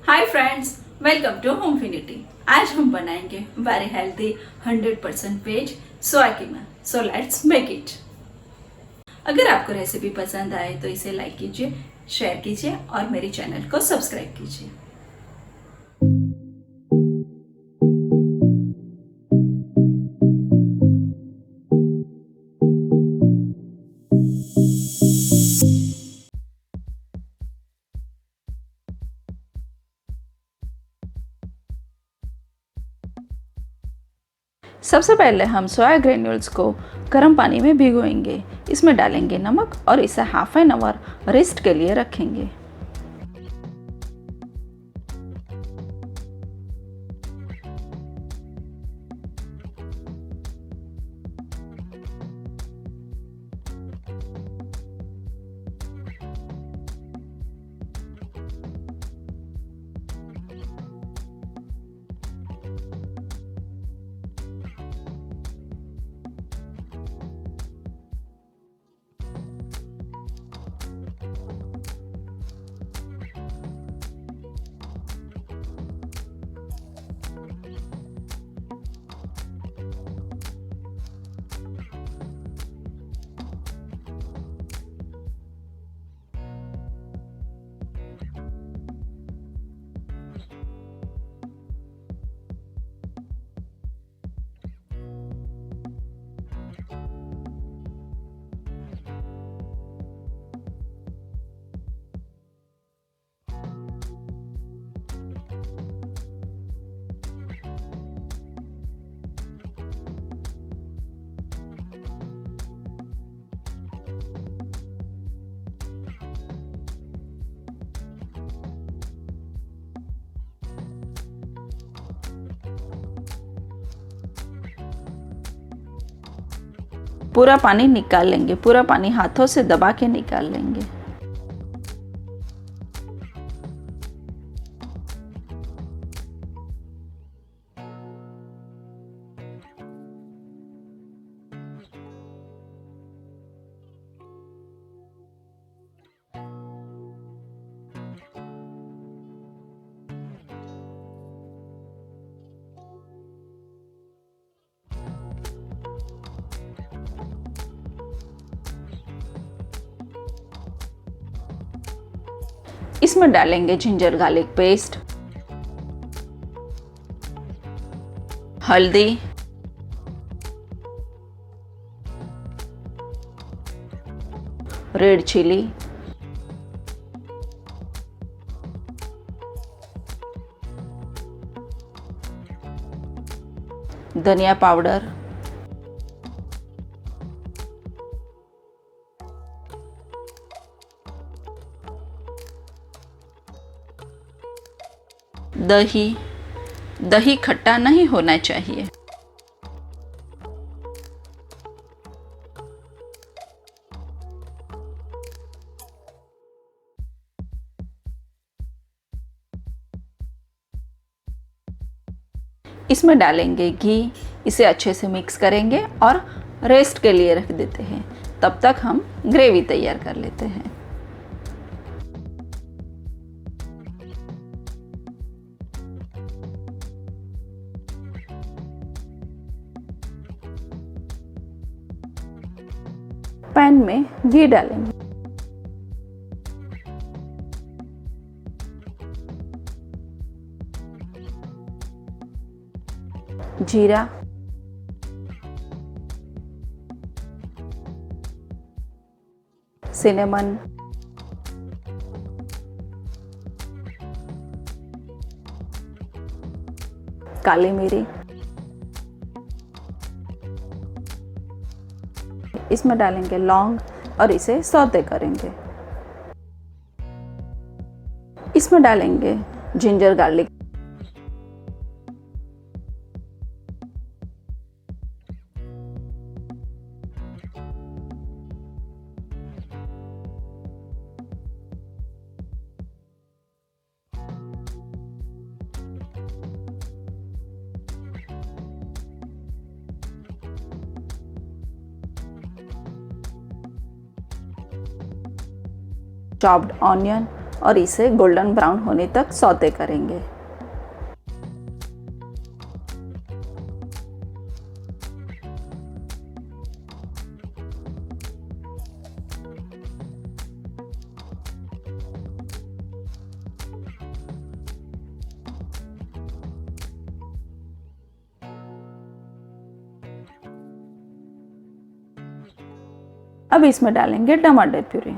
Hi friends, welcome to Homefinity. आज हम बनाएंगे very healthy 100% veg soya keema. So let's make it. अगर आपको रेसिपी पसंद आए तो इसे लाइक कीजिए, शेयर कीजिए और मेरे चैनल को सब्सक्राइब कीजिए। सबसे पहले हम सोया ग्रेन्यूल्स को गर्म पानी में भिगोएंगे। इसमें डालेंगे नमक और इसे हाफ एन आवर रेस्ट के लिए रखेंगे। पूरा पानी निकाल लेंगे, पूरा पानी हाथों से दबा के निकाल लेंगे। इसमें डालेंगे जिंजर गार्लिक पेस्ट, हल्दी, रेड चिली, धनिया पाउडर, दही खट्टा नहीं होना चाहिए। इसमें डालेंगे घी, इसे अच्छे से मिक्स करेंगे और रेस्ट के लिए रख देते हैं। तब तक हम ग्रेवी तैयार कर लेते हैं। पैन में घी डालेंगे, जीरा, सिनेमन, काली मिरी, इसमें डालेंगे लौंग और इसे सौते करेंगे। इसमें डालेंगे जिंजर गार्लिक, chopped onion और इसे गोल्डन ब्राउन होने तक सौते करेंगे। अब इसमें डालेंगे टमाटर प्यूरी।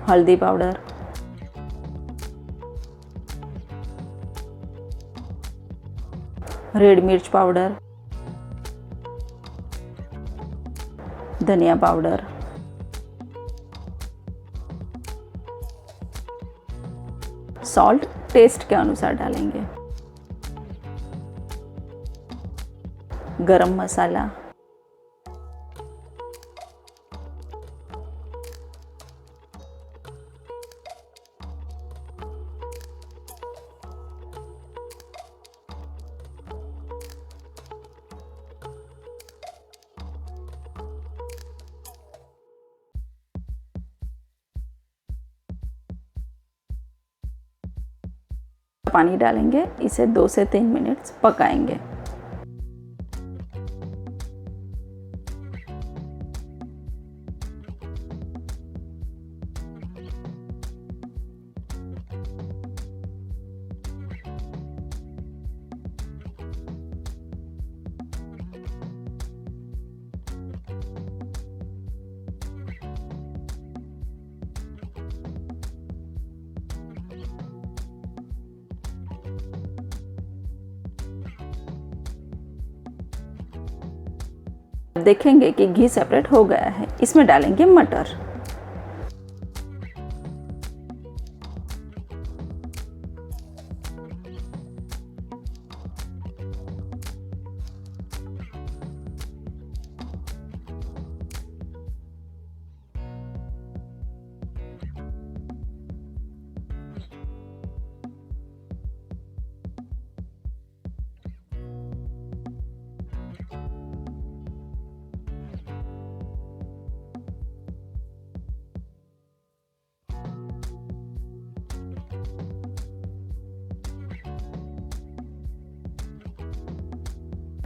हल्दी पाउडर, रेड मिर्च पाउडर, धनिया पाउडर, सॉल्ट टेस्ट के अनुसार डालेंगे, गरम मसाला, पानी डालेंगे। इसे 2 से 3 मिनट पकाएंगे। देखेंगे कि घी सेपरेट हो गया है। इसमें डालेंगे मटर,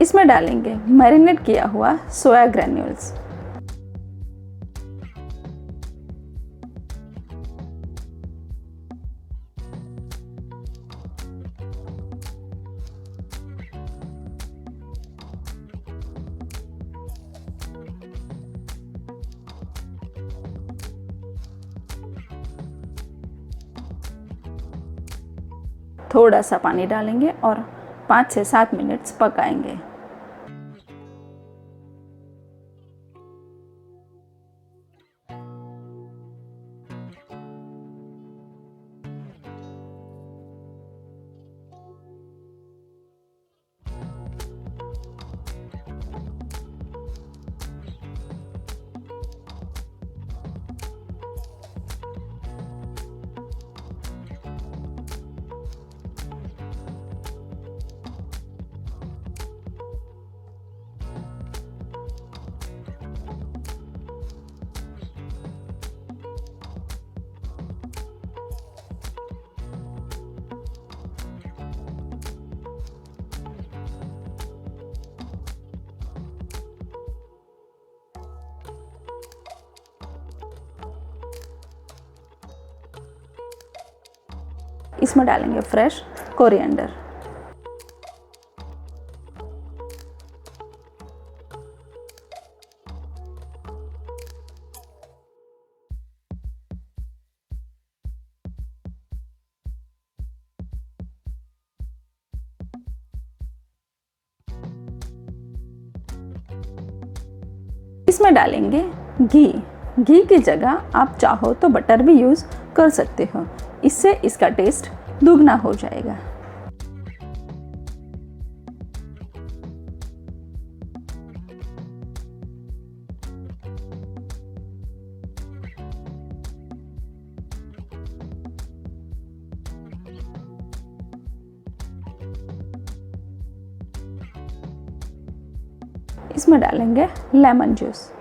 इसमें डालेंगे मैरिनेट किया हुआ सोया ग्रैन्यूल्स, थोड़ा सा पानी डालेंगे और 5 से 7 मिनट पकाएंगे। इसमें डालेंगे फ्रेश कोरिएंडर, इसमें डालेंगे घी। घी की जगह आप चाहो तो बटर भी यूज़ कर सकते हो, इससे इसका टेस्ट दुगना हो जाएगा। इसमें डालेंगे लेमन जूस।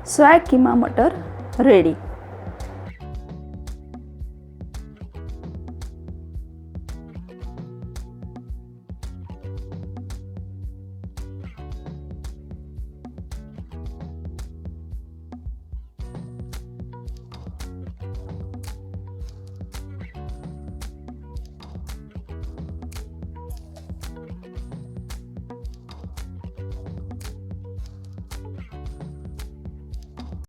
सोया कीमा मटर रेडी।